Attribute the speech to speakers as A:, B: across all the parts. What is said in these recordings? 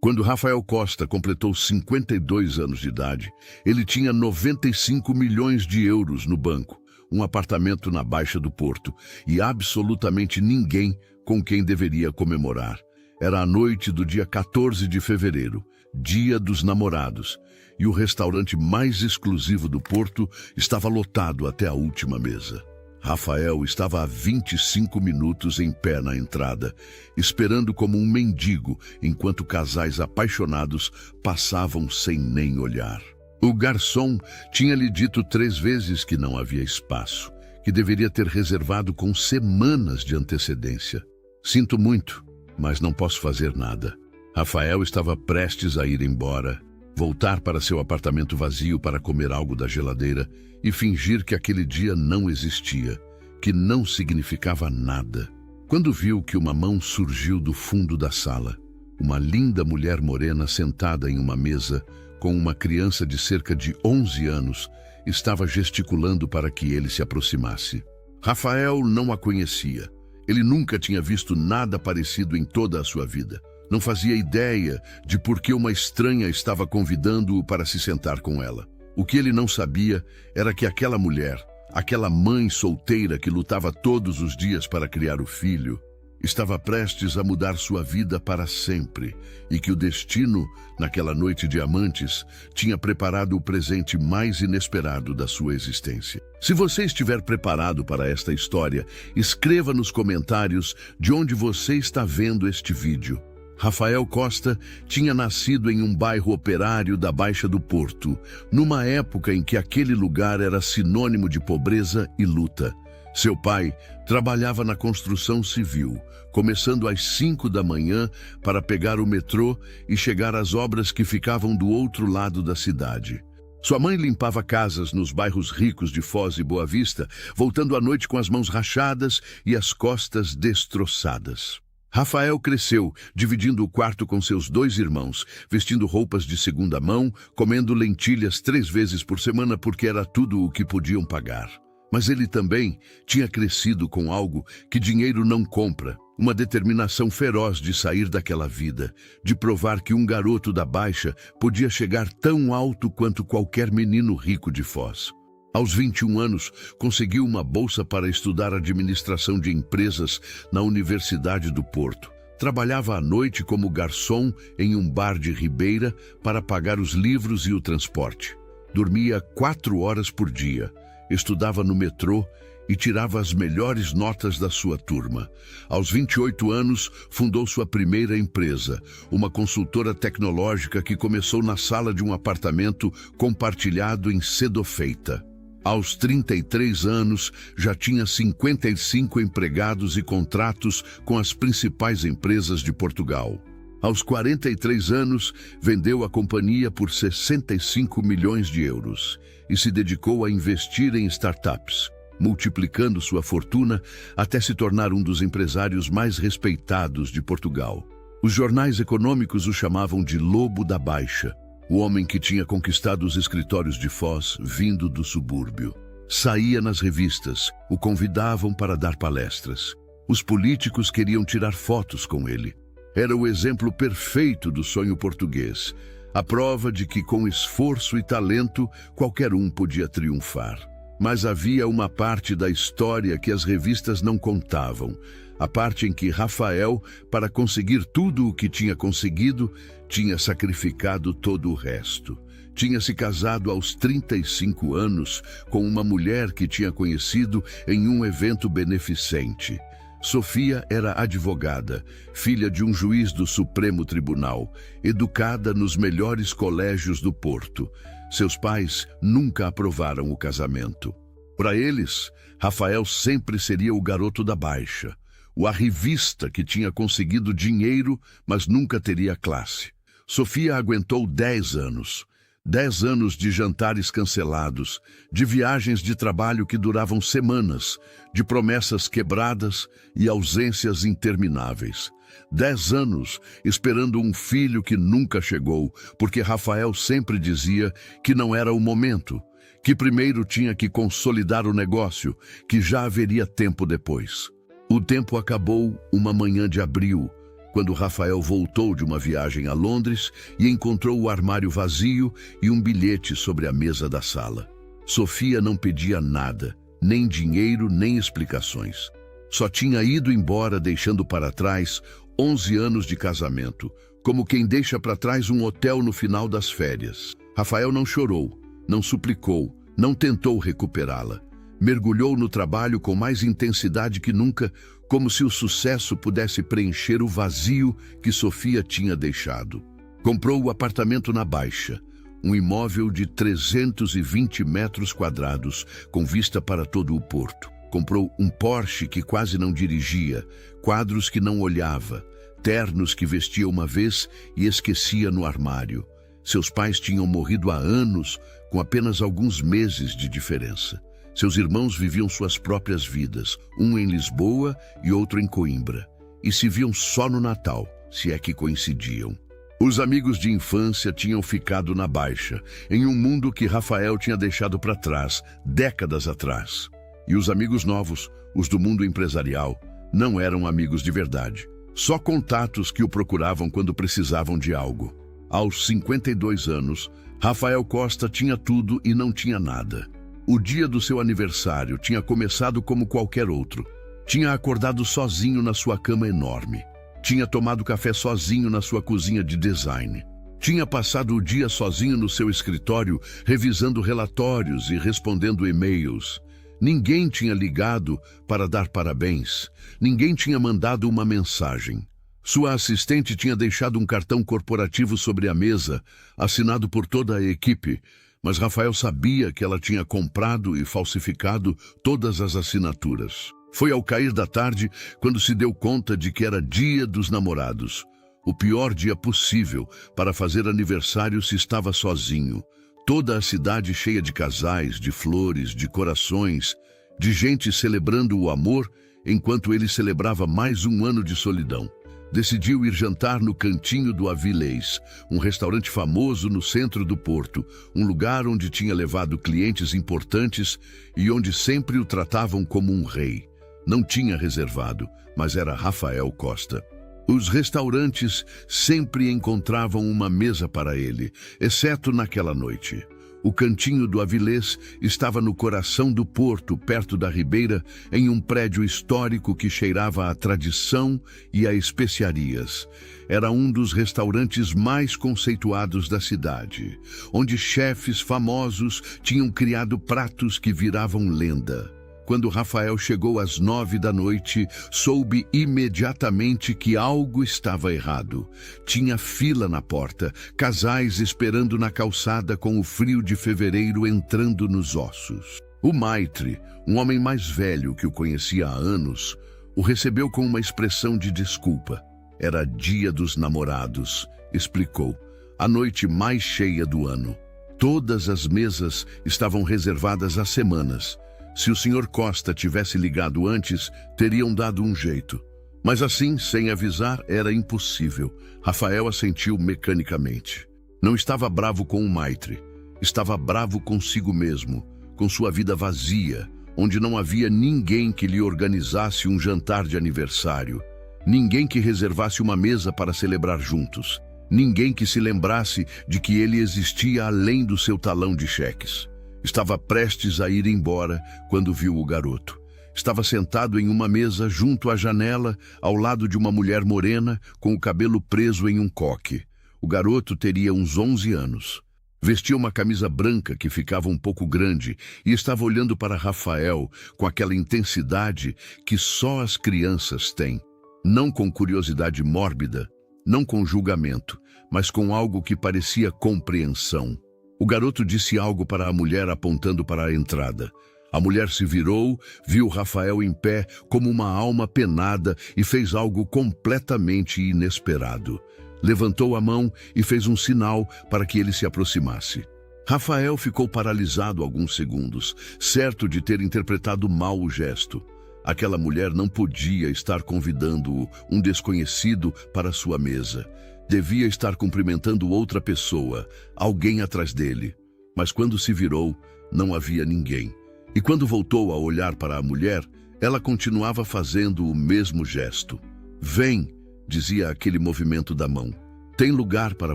A: Quando Rafael Costa completou 52 anos de idade, ele tinha 95 milhões de euros no banco, um apartamento na Baixa do Porto e absolutamente ninguém com quem deveria comemorar. Era a noite do dia 14 de fevereiro, Dia dos Namorados, e o restaurante mais exclusivo do Porto estava lotado até a última mesa. Rafael estava há 25 minutos em pé na entrada, esperando como um mendigo, enquanto casais apaixonados passavam sem nem olhar. O garçom tinha lhe dito 3 vezes que não havia espaço, que deveria ter reservado com semanas de antecedência. Sinto muito, mas não posso fazer nada. Rafael estava prestes a ir embora, voltar para seu apartamento vazio para comer algo da geladeira e fingir que aquele dia não existia, que não significava nada. Quando viu que uma mão surgiu do fundo da sala, uma linda mulher morena sentada em uma mesa com uma criança de cerca de 11 anos, estava gesticulando para que ele se aproximasse. Rafael não a conhecia. Ele nunca tinha visto nada parecido em toda a sua vida. Não fazia ideia de por que uma estranha estava convidando-o para se sentar com ela. O que ele não sabia era que aquela mulher, aquela mãe solteira que lutava todos os dias para criar o filho, estava prestes a mudar sua vida para sempre e que o destino, naquela noite de amantes, tinha preparado o presente mais inesperado da sua existência. Se você estiver preparado para esta história, escreva nos comentários de onde você está vendo este vídeo. Rafael Costa tinha nascido em um bairro operário da Baixa do Porto, numa época em que aquele lugar era sinônimo de pobreza e luta. Seu pai trabalhava na construção civil, começando às 5 da manhã para pegar o metrô e chegar às obras que ficavam do outro lado da cidade. Sua mãe limpava casas nos bairros ricos de Foz e Boa Vista, voltando à noite com as mãos rachadas e as costas destroçadas. Rafael cresceu, dividindo o quarto com seus 2 irmãos, vestindo roupas de segunda mão, comendo lentilhas 3 vezes por semana porque era tudo o que podiam pagar. Mas ele também tinha crescido com algo que dinheiro não compra, uma determinação feroz de sair daquela vida, de provar que um garoto da Baixa podia chegar tão alto quanto qualquer menino rico de Foz. Aos 21 anos, conseguiu uma bolsa para estudar administração de empresas na Universidade do Porto. Trabalhava à noite como garçom em um bar de Ribeira para pagar os livros e o transporte. Dormia 4 horas por dia, estudava no metrô e tirava as melhores notas da sua turma. Aos 28 anos, fundou sua primeira empresa, uma consultora tecnológica que começou na sala de um apartamento compartilhado em Sedofeita. Aos 33 anos, já tinha 55 empregados e contratos com as principais empresas de Portugal. Aos 43 anos, vendeu a companhia por 65 milhões de euros e se dedicou a investir em startups, multiplicando sua fortuna até se tornar um dos empresários mais respeitados de Portugal. Os jornais econômicos o chamavam de Lobo da Baixa, o homem que tinha conquistado os escritórios de Foz vindo do subúrbio. Saía nas revistas, o convidavam para dar palestras. Os políticos queriam tirar fotos com ele. Era o exemplo perfeito do sonho português, a prova de que com esforço e talento qualquer um podia triunfar. Mas havia uma parte da história que as revistas não contavam, a parte em que Rafael, para conseguir tudo o que tinha conseguido, tinha sacrificado todo o resto. Tinha se casado aos 35 anos com uma mulher que tinha conhecido em um evento beneficente. Sofia era advogada, filha de um juiz do Supremo Tribunal, educada nos melhores colégios do Porto. Seus pais nunca aprovaram o casamento. Para eles, Rafael sempre seria o garoto da Baixa, o arrivista que tinha conseguido dinheiro, mas nunca teria classe. Sofia aguentou 10 anos. 10 anos de jantares cancelados, de viagens de trabalho que duravam semanas, de promessas quebradas e ausências intermináveis. 10 anos esperando um filho que nunca chegou, porque Rafael sempre dizia que não era o momento, que primeiro tinha que consolidar o negócio, que já haveria tempo depois. O tempo acabou uma manhã de abril, quando Rafael voltou de uma viagem a Londres e encontrou o armário vazio e um bilhete sobre a mesa da sala. Sofia não pedia nada, nem dinheiro, nem explicações. Só tinha ido embora deixando para trás 11 anos de casamento, como quem deixa para trás um hotel no final das férias. Rafael não chorou, não suplicou, não tentou recuperá-la. Mergulhou no trabalho com mais intensidade que nunca, como se o sucesso pudesse preencher o vazio que Sofia tinha deixado. Comprou o apartamento na Baixa, um imóvel de 320 metros quadrados, com vista para todo o porto. Comprou um Porsche que quase não dirigia, quadros que não olhava, ternos que vestia uma vez e esquecia no armário. Seus pais tinham morrido há anos, com apenas alguns meses de diferença. Seus irmãos viviam suas próprias vidas, um em Lisboa e outro em Coimbra, e se viam só no Natal, se é que coincidiam. Os amigos de infância tinham ficado na Baixa, em um mundo que Rafael tinha deixado para trás, décadas atrás. E os amigos novos, os do mundo empresarial, não eram amigos de verdade. Só contatos que o procuravam quando precisavam de algo. Aos 52 anos, Rafael Costa tinha tudo e não tinha nada. O dia do seu aniversário tinha começado como qualquer outro. Tinha acordado sozinho na sua cama enorme. Tinha tomado café sozinho na sua cozinha de design. Tinha passado o dia sozinho no seu escritório, revisando relatórios e respondendo e-mails. Ninguém tinha ligado para dar parabéns. Ninguém tinha mandado uma mensagem. Sua assistente tinha deixado um cartão corporativo sobre a mesa, assinado por toda a equipe, mas Rafael sabia que ela tinha comprado e falsificado todas as assinaturas. Foi ao cair da tarde quando se deu conta de que era Dia dos Namorados. O pior dia possível para fazer aniversário se estava sozinho. Toda a cidade cheia de casais, de flores, de corações, de gente celebrando o amor, enquanto ele celebrava mais um ano de solidão. Decidiu ir jantar no Cantinho do Avilés, um restaurante famoso no centro do Porto, um lugar onde tinha levado clientes importantes e onde sempre o tratavam como um rei. Não tinha reservado, mas era Rafael Costa. Os restaurantes sempre encontravam uma mesa para ele, exceto naquela noite. O Cantinho do Avilés estava no coração do porto, perto da ribeira, em um prédio histórico que cheirava a tradição e a especiarias. Era um dos restaurantes mais conceituados da cidade, onde chefes famosos tinham criado pratos que viravam lenda. Quando Rafael chegou às 9 da noite, soube imediatamente que algo estava errado. Tinha fila na porta, casais esperando na calçada com o frio de fevereiro entrando nos ossos. O Maitre, um homem mais velho que o conhecia há anos, o recebeu com uma expressão de desculpa. Era Dia dos Namorados, explicou, a noite mais cheia do ano. Todas as mesas estavam reservadas há semanas. Se o Sr. Costa tivesse ligado antes, teriam dado um jeito. Mas assim, sem avisar, era impossível. Rafael assentiu mecanicamente. Não estava bravo com o Maitre. Estava bravo consigo mesmo, com sua vida vazia, onde não havia ninguém que lhe organizasse um jantar de aniversário. Ninguém que reservasse uma mesa para celebrar juntos. Ninguém que se lembrasse de que ele existia além do seu talão de cheques. Estava prestes a ir embora quando viu o garoto. Estava sentado em uma mesa junto à janela, ao lado de uma mulher morena, com o cabelo preso em um coque. O garoto teria uns 11 anos. Vestia uma camisa branca que ficava um pouco grande e estava olhando para Rafael com aquela intensidade que só as crianças têm. Não com curiosidade mórbida, não com julgamento, mas com algo que parecia compreensão. O garoto disse algo para a mulher apontando para a entrada. A mulher se virou, viu Rafael em pé como uma alma penada e fez algo completamente inesperado. Levantou a mão e fez um sinal para que ele se aproximasse. Rafael ficou paralisado alguns segundos, certo de ter interpretado mal o gesto. Aquela mulher não podia estar convidando um desconhecido para sua mesa. Devia estar cumprimentando outra pessoa, alguém atrás dele. Mas quando se virou, não havia ninguém. E quando voltou a olhar para a mulher, ela continuava fazendo o mesmo gesto. "Vem", dizia aquele movimento da mão. Tem lugar para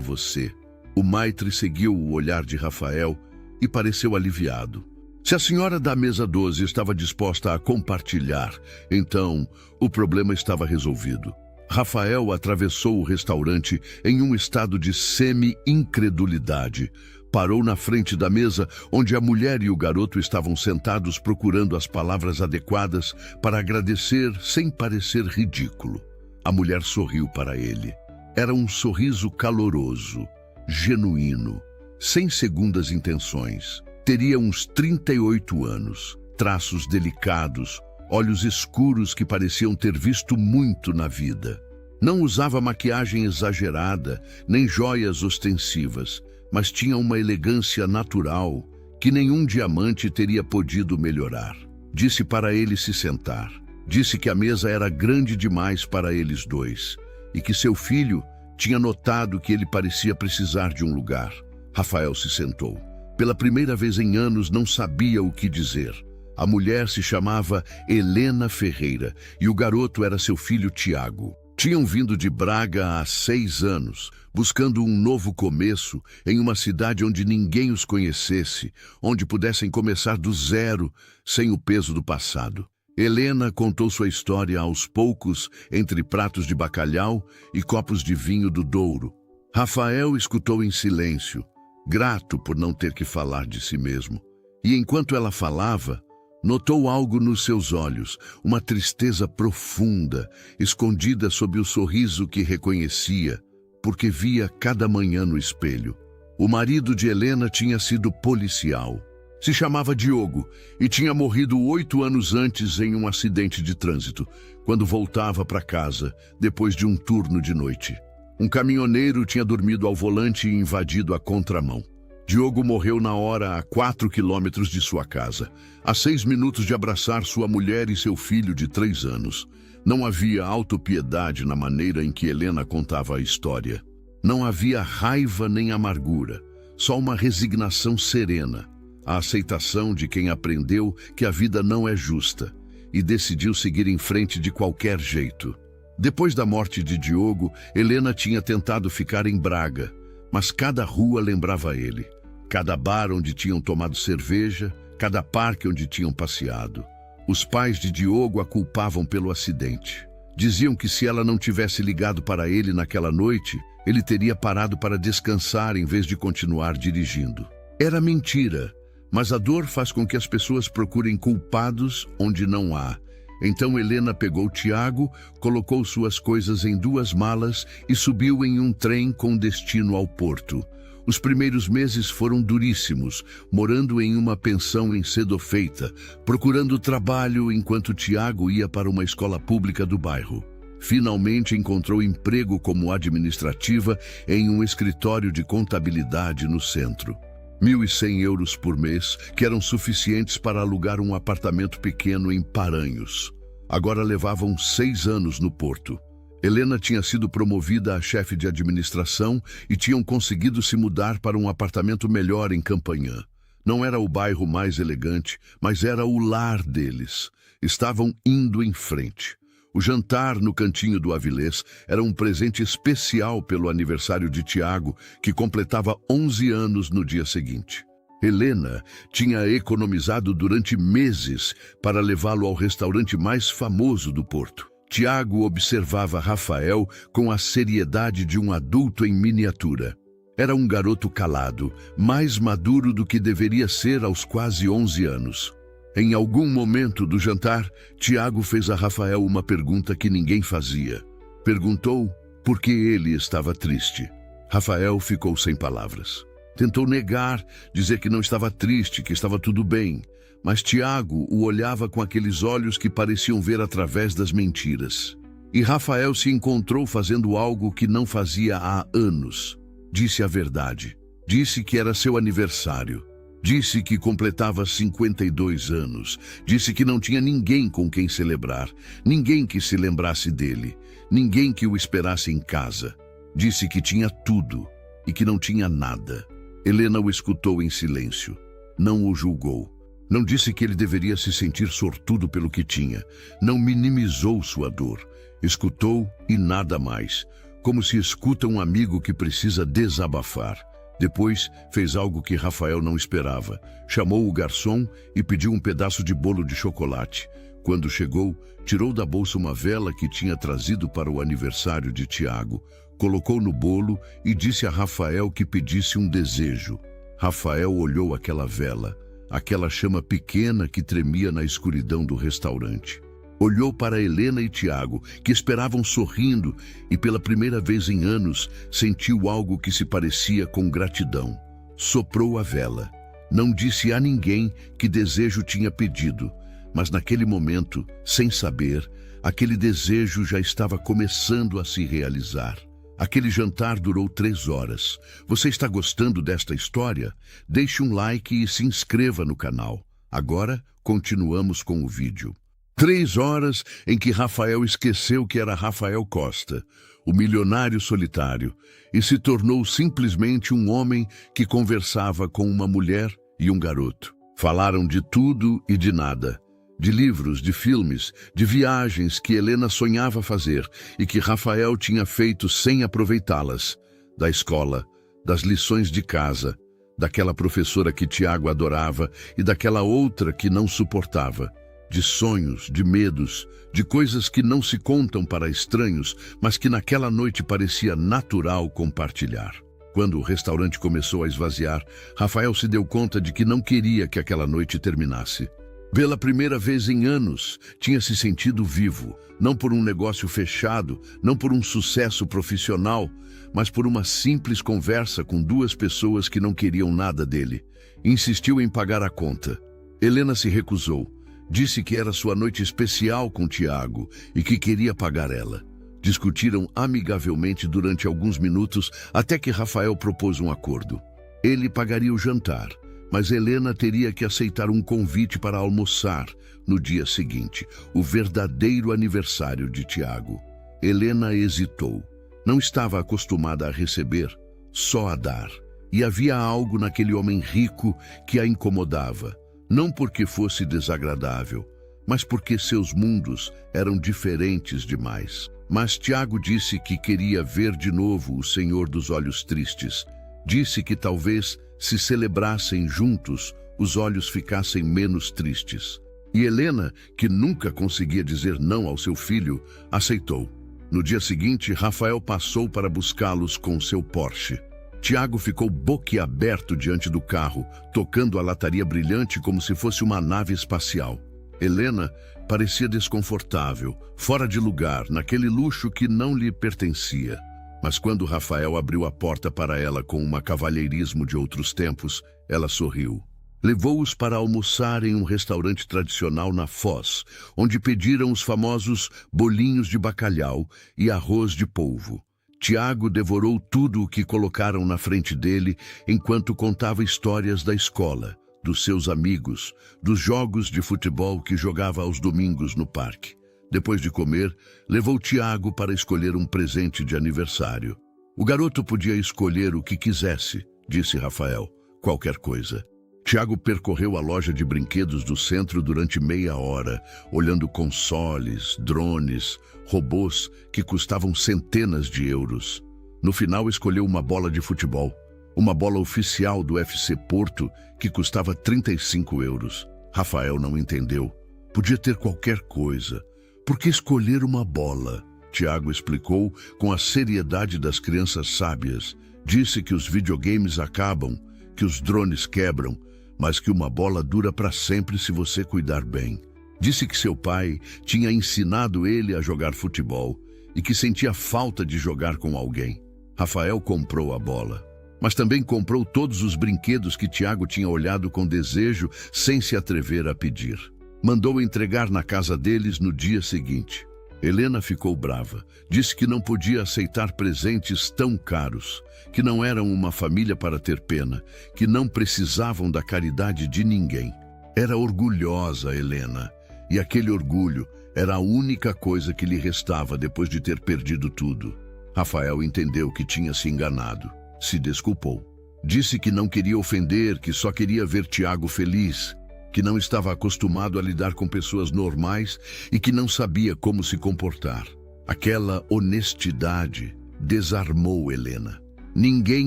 A: você. O maitre seguiu o olhar de Rafael e pareceu aliviado. Se a senhora da mesa 12 estava disposta a compartilhar, então o problema estava resolvido. Rafael atravessou o restaurante em um estado de semi-incredulidade. Parou na frente da mesa onde a mulher e o garoto estavam sentados procurando as palavras adequadas para agradecer sem parecer ridículo. A mulher sorriu para ele. Era um sorriso caloroso, genuíno, sem segundas intenções. Teria uns 38 anos, traços delicados, olhos escuros que pareciam ter visto muito na vida. Não usava maquiagem exagerada, nem joias ostensivas, mas tinha uma elegância natural que nenhum diamante teria podido melhorar. Disse para ele se sentar. Disse que a mesa era grande demais para eles dois e que seu filho tinha notado que ele parecia precisar de um lugar. Rafael se sentou. Pela primeira vez em anos não sabia o que dizer. A mulher se chamava Helena Ferreira e o garoto era seu filho Tiago. Tinham vindo de Braga há 6 anos, buscando um novo começo em uma cidade onde ninguém os conhecesse, onde pudessem começar do zero, sem o peso do passado. Helena contou sua história aos poucos, entre pratos de bacalhau e copos de vinho do Douro. Rafael escutou em silêncio, grato por não ter que falar de si mesmo. E enquanto ela falava, notou algo nos seus olhos, uma tristeza profunda, escondida sob o sorriso que reconhecia, porque via cada manhã no espelho. O marido de Helena tinha sido policial. Se chamava Diogo e tinha morrido 8 anos antes em um acidente de trânsito, quando voltava para casa, depois de um turno de noite. Um caminhoneiro tinha dormido ao volante e invadido a contramão. Diogo morreu na hora a 4 quilômetros de sua casa, a 6 minutos de abraçar sua mulher e seu filho de 3 anos. Não havia autopiedade na maneira em que Helena contava a história. Não havia raiva nem amargura, só uma resignação serena, a aceitação de quem aprendeu que a vida não é justa e decidiu seguir em frente de qualquer jeito. Depois da morte de Diogo, Helena tinha tentado ficar em Braga, mas cada rua lembrava ele. Cada bar onde tinham tomado cerveja, cada parque onde tinham passeado. Os pais de Diogo a culpavam pelo acidente. Diziam que se ela não tivesse ligado para ele naquela noite, ele teria parado para descansar em vez de continuar dirigindo. Era mentira, mas a dor faz com que as pessoas procurem culpados onde não há. Então Helena pegou Tiago, colocou suas coisas em 2 malas e subiu em um trem com destino ao Porto. Os primeiros meses foram duríssimos, morando em uma pensão em Sedofeita, procurando trabalho enquanto Tiago ia para uma escola pública do bairro. Finalmente encontrou emprego como administrativa em um escritório de contabilidade no centro. 1.100 euros por mês, que eram suficientes para alugar um apartamento pequeno em Paranhos. Agora levavam 6 anos no Porto. Helena tinha sido promovida a chefe de administração e tinham conseguido se mudar para um apartamento melhor em Campanhã. Não era o bairro mais elegante, mas era o lar deles. Estavam indo em frente. O jantar no cantinho do Avilés era um presente especial pelo aniversário de Tiago, que completava 11 anos no dia seguinte. Helena tinha economizado durante meses para levá-lo ao restaurante mais famoso do Porto. Tiago observava Rafael com a seriedade de um adulto em miniatura. Era um garoto calado, mais maduro do que deveria ser aos quase 11 anos. Em algum momento do jantar, Tiago fez a Rafael uma pergunta que ninguém fazia. Perguntou por que ele estava triste. Rafael ficou sem palavras. Tentou negar, dizer que não estava triste, que estava tudo bem. Mas Tiago o olhava com aqueles olhos que pareciam ver através das mentiras. E Rafael se encontrou fazendo algo que não fazia há anos. Disse a verdade. Disse que era seu aniversário. Disse que completava 52 anos. Disse que não tinha ninguém com quem celebrar. Ninguém que se lembrasse dele. Ninguém que o esperasse em casa. Disse que tinha tudo e que não tinha nada. Helena o escutou em silêncio. Não o julgou. Não disse que ele deveria se sentir sortudo pelo que tinha. Não minimizou sua dor. Escutou e nada mais, como se escuta um amigo que precisa desabafar. Depois, fez algo que Rafael não esperava. Chamou o garçom e pediu um pedaço de bolo de chocolate. Quando chegou, tirou da bolsa uma vela que tinha trazido para o aniversário de Tiago, colocou no bolo e disse a Rafael que pedisse um desejo. Rafael olhou aquela vela, aquela chama pequena que tremia na escuridão do restaurante. Olhou para Helena e Tiago, que esperavam sorrindo, e pela primeira vez em anos sentiu algo que se parecia com gratidão. Soprou a vela. Não disse a ninguém que desejo tinha pedido, mas naquele momento, sem saber, aquele desejo já estava começando a se realizar. Aquele jantar durou 3 horas. Você está gostando desta história? Deixe um like e se inscreva no canal. Agora, continuamos com o vídeo. 3 horas em que Rafael esqueceu que era Rafael Costa, o milionário solitário, e se tornou simplesmente um homem que conversava com uma mulher e um garoto. Falaram de tudo e de nada. De livros, de filmes, de viagens que Helena sonhava fazer e que Rafael tinha feito sem aproveitá-las. Da escola, das lições de casa, daquela professora que Tiago adorava e daquela outra que não suportava. De sonhos, de medos, de coisas que não se contam para estranhos, mas que naquela noite parecia natural compartilhar. Quando o restaurante começou a esvaziar, Rafael se deu conta de que não queria que aquela noite terminasse. Pela primeira vez em anos, tinha se sentido vivo, não por um negócio fechado, não por um sucesso profissional, mas por uma simples conversa com 2 pessoas que não queriam nada dele. Insistiu em pagar a conta. Helena se recusou. Disse que era sua noite especial com Tiago e que queria pagar ela. Discutiram amigavelmente durante alguns minutos até que Rafael propôs um acordo. Ele pagaria o jantar, mas Helena teria que aceitar um convite para almoçar no dia seguinte, o verdadeiro aniversário de Tiago. Helena hesitou. Não estava acostumada a receber, só a dar. E havia algo naquele homem rico que a incomodava. Não porque fosse desagradável, mas porque seus mundos eram diferentes demais. Mas Tiago disse que queria ver de novo o Senhor dos Olhos Tristes. Disse que talvez, se celebrassem juntos, os olhos ficassem menos tristes. E Helena, que nunca conseguia dizer não ao seu filho, aceitou. No dia seguinte, Rafael passou para buscá-los com seu Porsche. Tiago ficou boquiaberto diante do carro, tocando a lataria brilhante como se fosse uma nave espacial. Helena parecia desconfortável, fora de lugar, naquele luxo que não lhe pertencia. Mas quando Rafael abriu a porta para ela com um cavalheirismo de outros tempos, ela sorriu. Levou-os para almoçar em um restaurante tradicional na Foz, onde pediram os famosos bolinhos de bacalhau e arroz de polvo. Tiago devorou tudo o que colocaram na frente dele enquanto contava histórias da escola, dos seus amigos, dos jogos de futebol que jogava aos domingos no parque. Depois de comer, levou Tiago para escolher um presente de aniversário. O garoto podia escolher o que quisesse, disse Rafael, qualquer coisa. Tiago percorreu a loja de brinquedos do centro durante meia hora, olhando consoles, drones, robôs que custavam centenas de euros. No final, escolheu uma bola de futebol, uma bola oficial do FC Porto, que custava 35 euros. Rafael não entendeu. Podia ter qualquer coisa. Por que escolher uma bola? Tiago explicou com a seriedade das crianças sábias. Disse que os videogames acabam, que os drones quebram, mas que uma bola dura para sempre se você cuidar bem. Disse que seu pai tinha ensinado ele a jogar futebol e que sentia falta de jogar com alguém. Rafael comprou a bola, mas também comprou todos os brinquedos que Tiago tinha olhado com desejo sem se atrever a pedir. Mandou entregar na casa deles no dia seguinte. Helena ficou brava. Disse que não podia aceitar presentes tão caros, que não eram uma família para ter pena, que não precisavam da caridade de ninguém. Era orgulhosa, Helena, e aquele orgulho era a única coisa que lhe restava depois de ter perdido tudo. Rafael entendeu que tinha se enganado. Se desculpou. Disse que não queria ofender, que só queria ver Tiago feliz, que não estava acostumado a lidar com pessoas normais e que não sabia como se comportar. Aquela honestidade desarmou Helena. Ninguém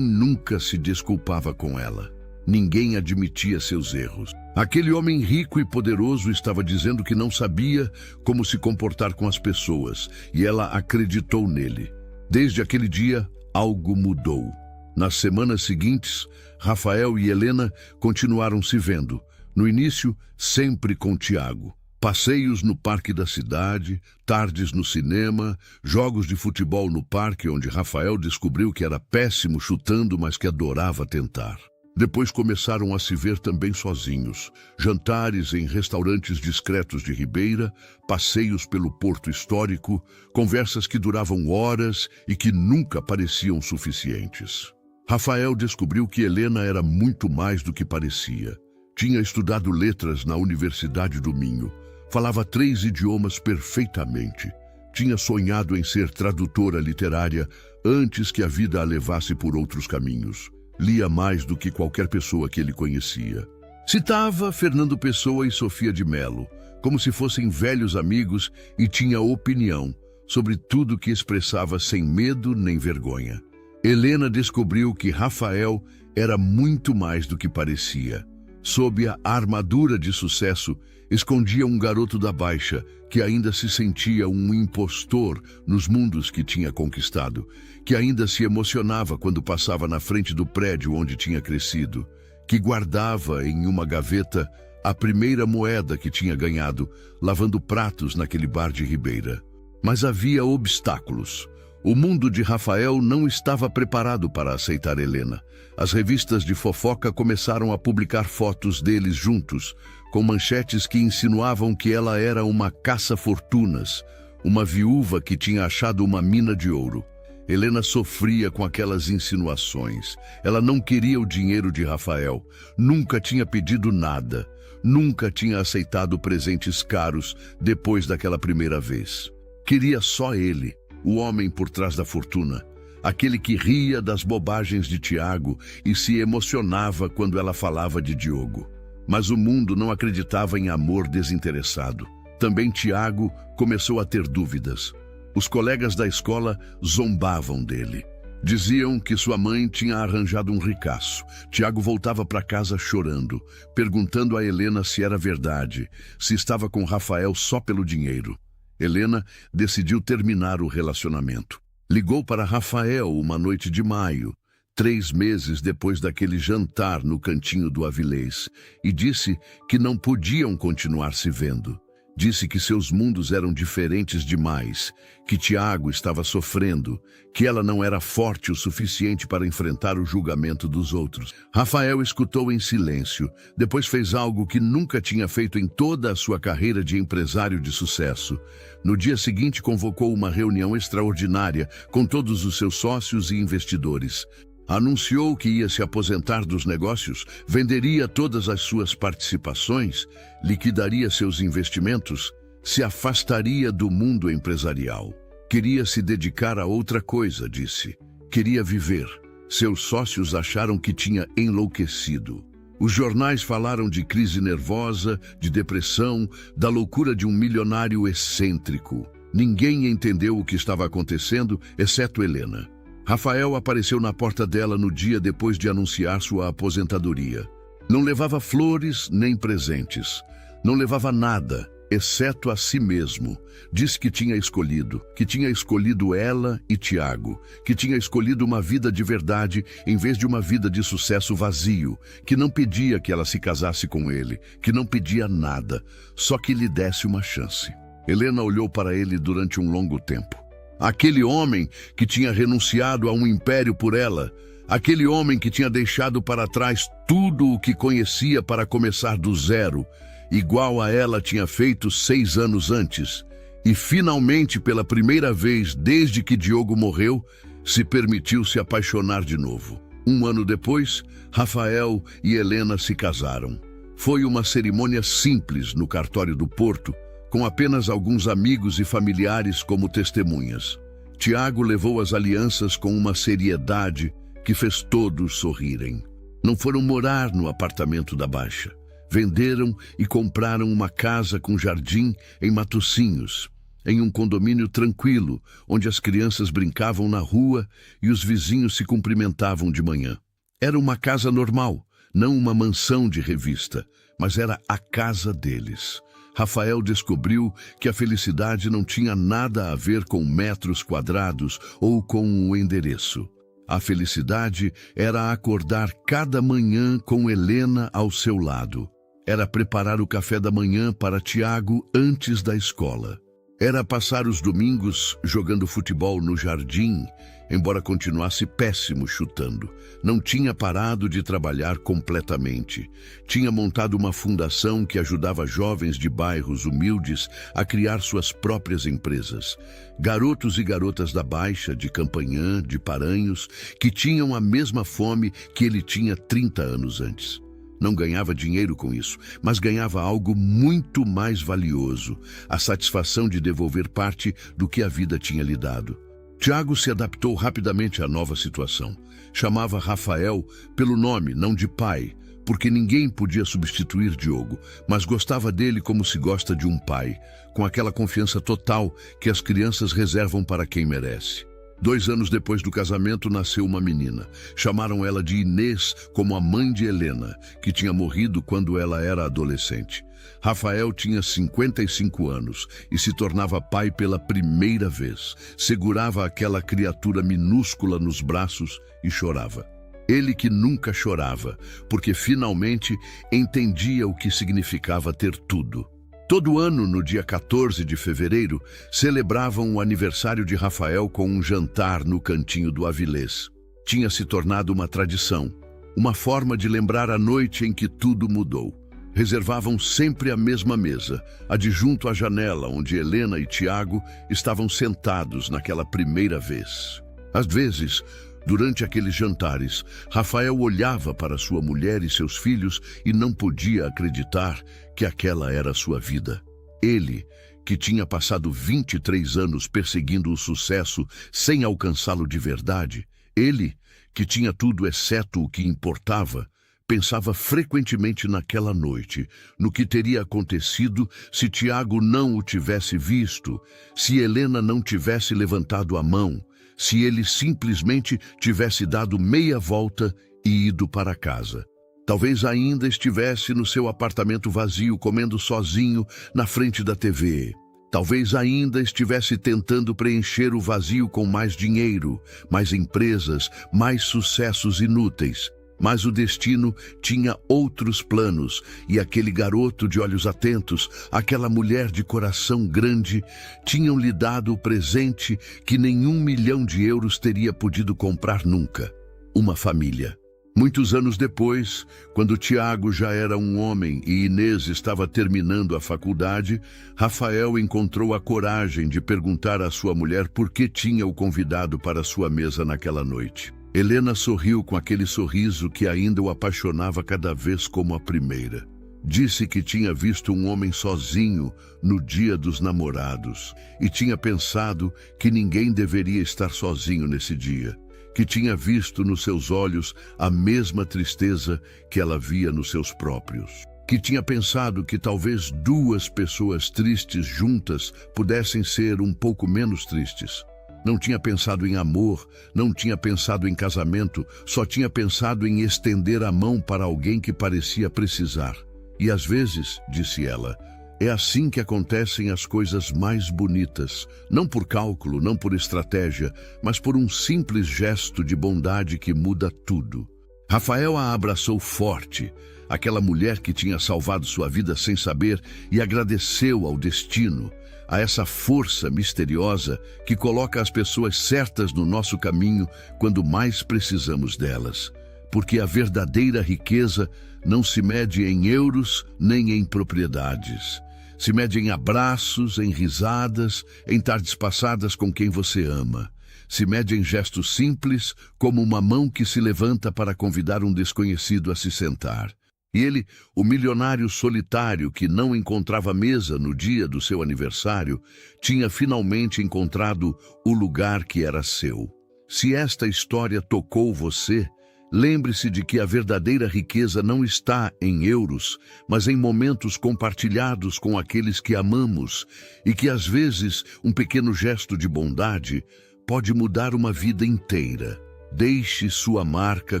A: nunca se desculpava com ela. Ninguém admitia seus erros. Aquele homem rico e poderoso estava dizendo que não sabia como se comportar com as pessoas, e ela acreditou nele. Desde aquele dia, algo mudou. Nas semanas seguintes, Rafael e Helena continuaram se vendo. No início, sempre com Tiago. Passeios no parque da cidade, tardes no cinema, jogos de futebol no parque, onde Rafael descobriu que era péssimo chutando, mas que adorava tentar. Depois começaram a se ver também sozinhos, jantares em restaurantes discretos de Ribeira, passeios pelo Porto Histórico, conversas que duravam horas e que nunca pareciam suficientes. Rafael descobriu que Helena era muito mais do que parecia. Tinha estudado letras na Universidade do Minho, falava 3 idiomas perfeitamente, tinha sonhado em ser tradutora literária antes que a vida a levasse por outros caminhos. Lia mais do que qualquer pessoa que ele conhecia. Citava Fernando Pessoa e Sofia de Mello, como se fossem velhos amigos, e tinha opinião sobre tudo que expressava sem medo nem vergonha. Helena descobriu que Rafael era muito mais do que parecia. Sob a armadura de sucesso, escondia um garoto da Baixa que ainda se sentia um impostor nos mundos que tinha conquistado, que ainda se emocionava quando passava na frente do prédio onde tinha crescido, que guardava em uma gaveta a primeira moeda que tinha ganhado, lavando pratos naquele bar de Ribeira. Mas havia obstáculos. O mundo de Rafael não estava preparado para aceitar Helena. As revistas de fofoca começaram a publicar fotos deles juntos, com manchetes que insinuavam que ela era uma caça-fortunas, uma viúva que tinha achado uma mina de ouro. Helena sofria com aquelas insinuações. Ela não queria o dinheiro de Rafael, nunca tinha pedido nada, nunca tinha aceitado presentes caros depois daquela primeira vez. Queria só ele, o homem por trás da fortuna, aquele que ria das bobagens de Tiago e se emocionava quando ela falava de Diogo. Mas o mundo não acreditava em amor desinteressado. Também Tiago começou a ter dúvidas. Os colegas da escola zombavam dele. Diziam que sua mãe tinha arranjado um ricaço. Tiago voltava para casa chorando, perguntando a Helena se era verdade, se estava com Rafael só pelo dinheiro. Helena decidiu terminar o relacionamento. Ligou para Rafael uma noite de maio, 3 meses depois daquele jantar no cantinho do Avilés, e disse que não podiam continuar se vendo. Disse que seus mundos eram diferentes demais, que Tiago estava sofrendo, que ela não era forte o suficiente para enfrentar o julgamento dos outros. Rafael escutou em silêncio, depois fez algo que nunca tinha feito em toda a sua carreira de empresário de sucesso. No dia seguinte, convocou uma reunião extraordinária com todos os seus sócios e investidores. Anunciou que ia se aposentar dos negócios, venderia todas as suas participações, liquidaria seus investimentos, se afastaria do mundo empresarial. Queria se dedicar a outra coisa, disse. Queria viver. Seus sócios acharam que tinha enlouquecido. Os jornais falaram de crise nervosa, de depressão, da loucura de um milionário excêntrico. Ninguém entendeu o que estava acontecendo, exceto Helena. Rafael apareceu na porta dela no dia depois de anunciar sua aposentadoria. Não levava flores nem presentes. Não levava nada, exceto a si mesmo. Disse que tinha escolhido ela e Tiago, que tinha escolhido uma vida de verdade em vez de uma vida de sucesso vazio, que não pedia que ela se casasse com ele, que não pedia nada, só que lhe desse uma chance. Helena olhou para ele durante um longo tempo. Aquele homem que tinha renunciado a um império por ela, aquele homem que tinha deixado para trás tudo o que conhecia para começar do zero, igual a ela tinha feito 6 anos antes, e finalmente, pela primeira vez desde que Diogo morreu, se permitiu se apaixonar de novo. 1 ano depois, Rafael e Helena se casaram. Foi uma cerimônia simples no cartório do Porto, com apenas alguns amigos e familiares como testemunhas. Tiago levou as alianças com uma seriedade que fez todos sorrirem. Não foram morar no apartamento da Baixa. Venderam e compraram uma casa com jardim em Matosinhos, em um condomínio tranquilo, onde as crianças brincavam na rua e os vizinhos se cumprimentavam de manhã. Era uma casa normal, não uma mansão de revista, mas era a casa deles. Rafael descobriu que a felicidade não tinha nada a ver com metros quadrados ou com um endereço. A felicidade era acordar cada manhã com Helena ao seu lado. Era preparar o café da manhã para Tiago antes da escola. Era passar os domingos jogando futebol no jardim, embora continuasse péssimo chutando. Não tinha parado de trabalhar completamente. Tinha montado uma fundação que ajudava jovens de bairros humildes a criar suas próprias empresas. Garotos e garotas da Baixa, de Campanhã, de Paranhos, que tinham a mesma fome que ele tinha 30 anos antes. Não ganhava dinheiro com isso, mas ganhava algo muito mais valioso, a satisfação de devolver parte do que a vida tinha lhe dado. Tiago se adaptou rapidamente à nova situação. Chamava Rafael pelo nome, não de pai, porque ninguém podia substituir Diogo, mas gostava dele como se gosta de um pai, com aquela confiança total que as crianças reservam para quem merece. 2 anos depois do casamento, nasceu uma menina. Chamaram ela de Inês, como a mãe de Helena, que tinha morrido quando ela era adolescente. Rafael tinha 55 anos e se tornava pai pela primeira vez. Segurava aquela criatura minúscula nos braços e chorava. Ele que nunca chorava, porque finalmente entendia o que significava ter tudo. Todo ano, no dia 14 de fevereiro, celebravam o aniversário de Rafael com um jantar no cantinho do Avilés. Tinha se tornado uma tradição, uma forma de lembrar a noite em que tudo mudou. Reservavam sempre a mesma mesa, a de junto à janela, onde Helena e Tiago estavam sentados naquela primeira vez. Às vezes, durante aqueles jantares, Rafael olhava para sua mulher e seus filhos e não podia acreditar que aquela era a sua vida. Ele, que tinha passado 23 anos perseguindo o sucesso sem alcançá-lo de verdade, ele, que tinha tudo exceto o que importava, pensava frequentemente naquela noite, no que teria acontecido se Tiago não o tivesse visto, se Helena não tivesse levantado a mão, se ele simplesmente tivesse dado meia volta e ido para casa. Talvez ainda estivesse no seu apartamento vazio, comendo sozinho na frente da TV. Talvez ainda estivesse tentando preencher o vazio com mais dinheiro, mais empresas, mais sucessos inúteis. Mas o destino tinha outros planos, e aquele garoto de olhos atentos, aquela mulher de coração grande, tinham lhe dado o presente que nenhum milhão de euros teria podido comprar nunca: uma família. Muitos anos depois, quando Tiago já era um homem e Inês estava terminando a faculdade, Rafael encontrou a coragem de perguntar à sua mulher por que tinha o convidado para sua mesa naquela noite. Helena sorriu com aquele sorriso que ainda o apaixonava cada vez como a primeira. Disse que tinha visto um homem sozinho no dia dos namorados e tinha pensado que ninguém deveria estar sozinho nesse dia, que tinha visto nos seus olhos a mesma tristeza que ela via nos seus próprios, que tinha pensado que talvez 2 pessoas tristes juntas pudessem ser um pouco menos tristes. Não tinha pensado em amor, não tinha pensado em casamento, só tinha pensado em estender a mão para alguém que parecia precisar. E às vezes, disse ela, é assim que acontecem as coisas mais bonitas, não por cálculo, não por estratégia, mas por um simples gesto de bondade que muda tudo. Rafael a abraçou forte, aquela mulher que tinha salvado sua vida sem saber, e agradeceu ao destino, a essa força misteriosa que coloca as pessoas certas no nosso caminho quando mais precisamos delas. Porque a verdadeira riqueza não se mede em euros nem em propriedades. Se mede em abraços, em risadas, em tardes passadas com quem você ama. Se mede em gestos simples, como uma mão que se levanta para convidar um desconhecido a se sentar. E ele, o milionário solitário que não encontrava mesa no dia do seu aniversário, tinha finalmente encontrado o lugar que era seu. Se esta história tocou você, Lembre-se de que a verdadeira riqueza não está em euros, mas em momentos compartilhados com aqueles que amamos e que, às vezes, um pequeno gesto de bondade pode mudar uma vida inteira. Deixe sua marca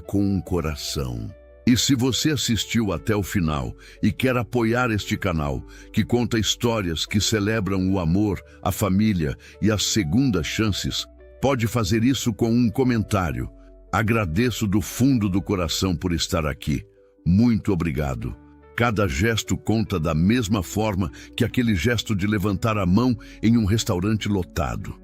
A: com um coração. E se você assistiu até o final e quer apoiar este canal, que conta histórias que celebram o amor, a família e as segundas chances, pode fazer isso com um comentário. Agradeço do fundo do coração por estar aqui. Muito obrigado. Cada gesto conta da mesma forma que aquele gesto de levantar a mão em um restaurante lotado.